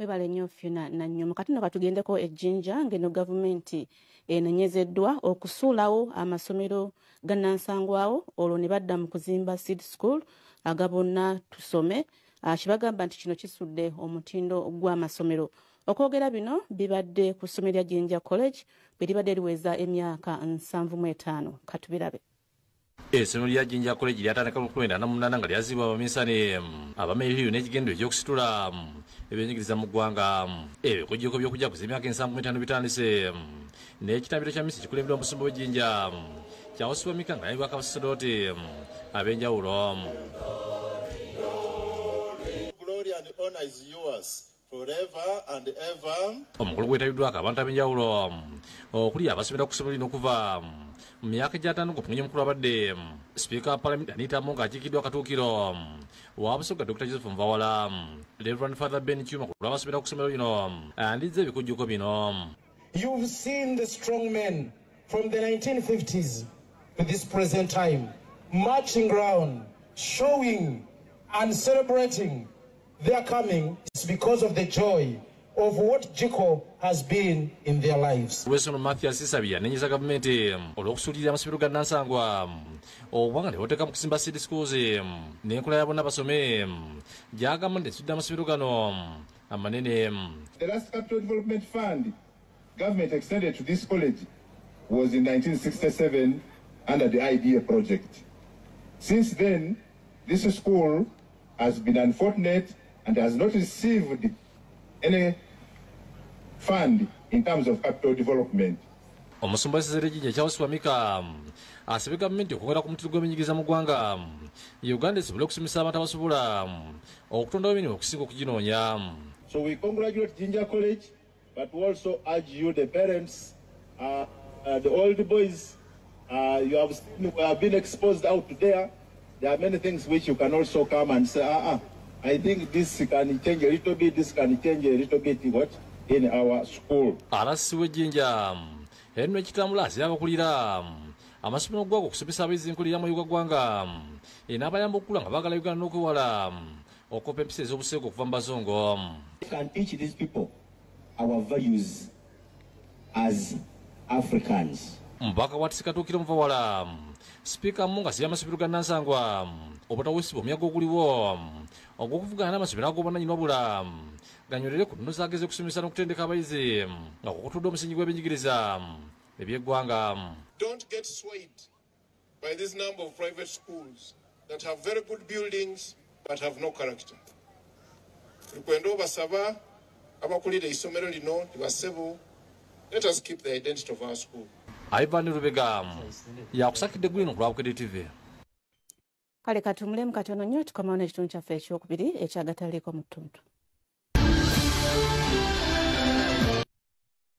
webale nnyo Fiona Nanyuma. Kati nno katugendeko Jinja ngeno gavumenti enenyezeddwa okusuulawo amasomero gannansangwawo olwo ne badda mu kuzimba seed school agabonna tusome. Kibagamba nti kino kisudde omutindo gw'amasomero. Okwogera bino bibadde ku ssomero lya Jinja College bwe libadde liweza emyaka 75. Katubirabe. Essomero lya Jinja College lyatandika mu 1998 nga lyazibwa abaminsane abameririyo n'ekigendo eky'okusitula ebyenjigiriza mu ggwanga. Ebikujjuko by'okujaguza emyaka 75 bitandise n'ekitambiro kya misi kikulemberwa omusumba w'Ejjinja kyawosibwa Emyaka nga yayibwako abasaserdoti ab'enjawulo. Glory and honor is yours forever and ever. Omukulu gwetabiddwako abantu ab'enjawulo okuli abasomera ku ssomero lino okuva mu myaka egy'ataano ng'opunye mukulu abadde Speaker wa Parliament Anitamu ng'akiikiddwa Katuukiro w'Abusogga Dr. Joseph Mvawala, Reverend Father Ben Chuma ku lw'abasomera ku ssomero lino andizza ebikujjuko bino. You've seen the strong men from the 1950s to this present time marching around, showing and celebrating their coming. It's because of the joy of what Jiko has been in their lives. Wesono Mathias Sabia nenyeza gavumenti olw'okusuulirira amasomero gannansangwa obwanga neoteka mu kusimba seed schools n'enkola ya bonna basome gy'agamba nti esudde amasomero gano amanene. The last capital development fund government extended to this college was in 1967 under the IDA project. Since then, this school has been unfortunate and has not received any fund in terms of capital development. Omusumba w'essomero Jinja kyawosibwa Emyaka asabye gavumenti okwongera ku mutindo gw'ebyenjigiriza mu ggwanga Uganda esobole okusomesa abantu abasobola okutondawo emirimu okusinga okuginoonya. So we congratulate Jinja College, but we also urge you, the parents, the old boys, you have been exposed out there. There are many things which you can also come and say, I think this can change a little bit, this can change a little bit what in our school. Arasi w'Ejjinja eno ekitambula azira abakulira amasomero gwago okusomesa abayizi enkulira mu ggwanga n'abayamba okukula nga baagala Uganda n'okwewala okoppa empisa ez'obuseego okuva mu bazongo. We can teach these people our values as Africans. Mbaka watisi Katuukiro Mvawala Speaker Munga asabye amasomero gannansangwa obutaweesibwa omuyagga oguliwo ogw'okuvugana n'amasomero ag'obwannannyini wabula ganywerere ku nnono zaageze okusomesa n'okutendeka abayizi nga kukutudde omusingi gw'ebyenjigiriza eby'eggwanga. Don't get swayed by this number of private schools that have very good buildings but have no character. Tulikwenda obasaba abakulira essomero lino libassebo. Let us keep the identity of our school. Ivan Rubega yakusakidde gwino ku Bukedde TV. Kale katumulemu katono nnyo tukomawo n'ekitundu kyaffe ekyokubiri ekyagataliiko mu ttuntu.